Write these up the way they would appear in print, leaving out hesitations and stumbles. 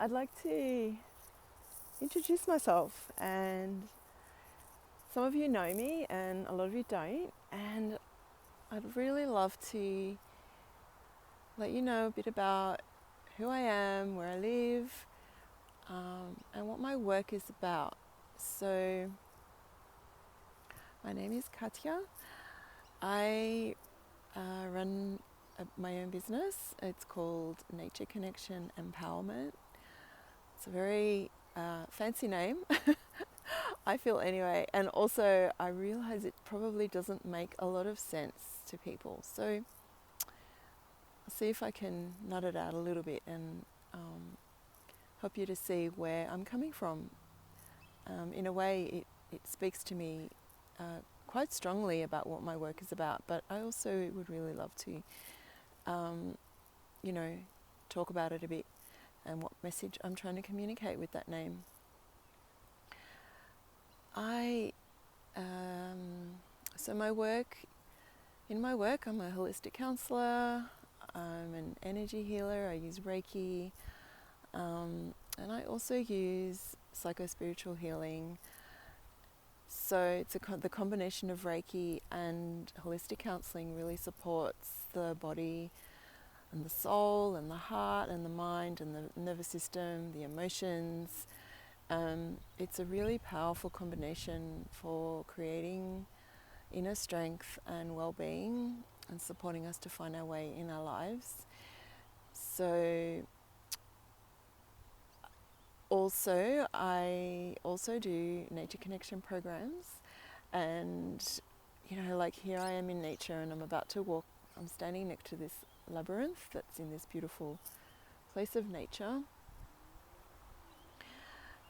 I'd like to introduce myself, and some of you know me and a lot of you don't, and I'd really love to let you know a bit about who I am, where I live, and what my work is about. So my name is Katya. I run my own business. It's called Nature Connection Empowerment. It's a very fancy name, I feel anyway, and also I realize it probably doesn't make a lot of sense to people. So I'll see if I can nut it out a little bit and help you to see where I'm coming from. In a way, it speaks to me quite strongly about what my work is about, but I also would really love to, talk about it a bit and what message I'm trying to communicate with that name. So my work, I'm a holistic counsellor, I'm an energy healer, I use Reiki, and I also use psycho-spiritual healing. So it's the combination of Reiki and holistic counselling really supports the body and the soul and the heart and the mind and the nervous system, the emotions. It's a really powerful combination for creating inner strength and well-being and supporting us to find our way in our lives. So I also do nature connection programs, and like here I am in nature and I'm about to walk. I'm standing next to this labyrinth that's in this beautiful place of nature.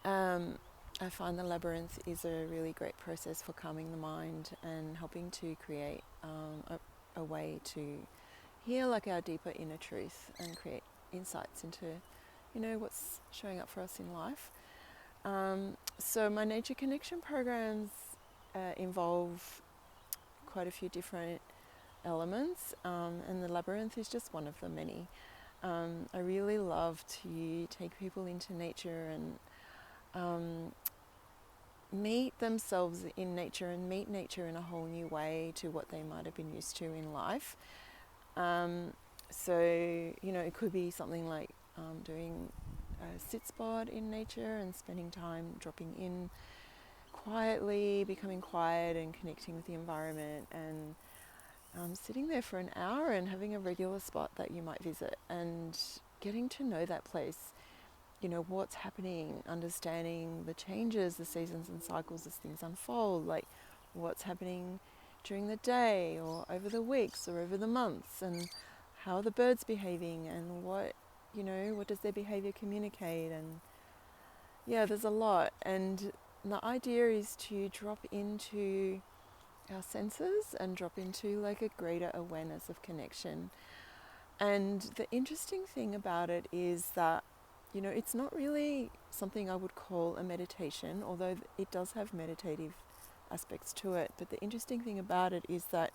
I find the labyrinth is a really great process for calming the mind and helping to create a way to hear like our deeper inner truth and create insights into what's showing up for us in life. So my nature connection programs involve quite a few different elements, and the labyrinth is just one of the many. I really love to take people into nature and meet themselves in nature and meet nature in a whole new way to what they might have been used to in life. So it could be something like doing a sit spot in nature and spending time dropping in quietly, becoming quiet and connecting with the environment, and sitting there for an hour and having a regular spot that you might visit and getting to know that place, what's happening, understanding the changes, the seasons and cycles as things unfold, like what's happening during the day or over the weeks or over the months, and how are the birds behaving, and what does their behavior communicate. And there's a lot, and the idea is to drop into our senses and drop into like a greater awareness of connection. And the interesting thing about it is that it's not really something I would call a meditation, although it does have meditative aspects to it. But the interesting thing about it is that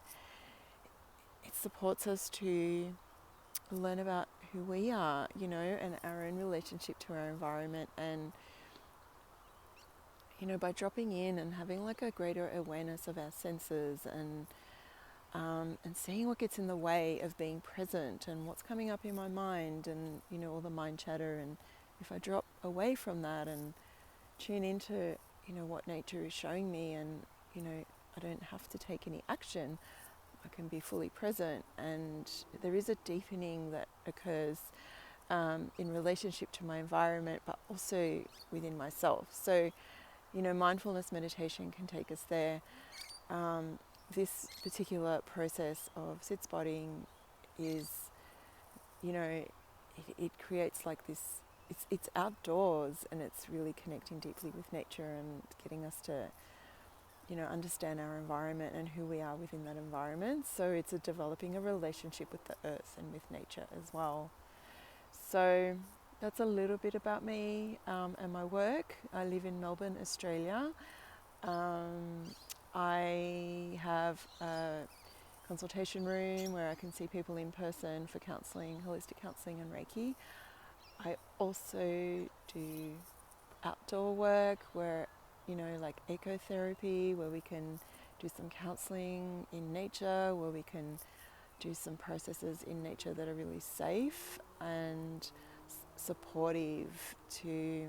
it supports us to learn about who we are, and our own relationship to our environment. And by dropping in and having like a greater awareness of our senses and seeing what gets in the way of being present and what's coming up in my mind, and all the mind chatter, and if I drop away from that and tune into what nature is showing me, and I don't have to take any action, I can be fully present, and there is a deepening that occurs in relationship to my environment, but also within myself. So mindfulness meditation can take us there. This particular process of sit spotting is, it creates like this, it's outdoors, and it's really connecting deeply with nature and getting us to, understand our environment and who we are within that environment. So it's developing a relationship with the earth and with nature as well. So that's a little bit about me and my work. I live in Melbourne, Australia. I have a consultation room where I can see people in person for counselling, holistic counselling and Reiki. I also do outdoor work where, you know, like ecotherapy, where we can do some counselling in nature, where we can do some processes in nature that are really safe and supportive to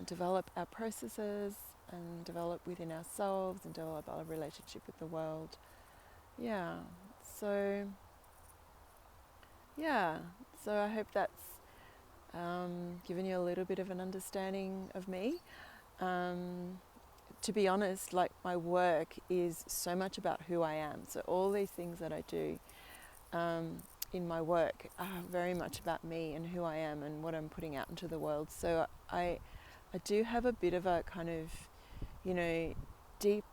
develop our processes and develop within ourselves and develop our relationship with the world. Yeah, so yeah, so I hope that's given you a little bit of an understanding of me. To be honest, like my work is so much about who I am. So all these things that I do in my work are very much about me and who I am and what I'm putting out into the world. So I do have a bit of a kind of, you know, deep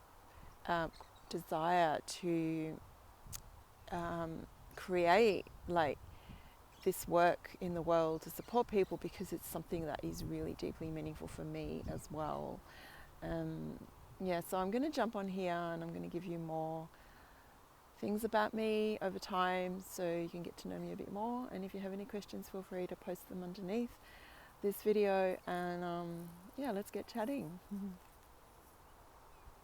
desire to create like this work in the world to support people, because it's something that is really deeply meaningful for me as well. Yeah, so I'm going to jump on here and I'm going to give you more things about me over time so you can get to know me a bit more. And if you have any questions, feel free to post them underneath this video, and yeah, let's get chatting.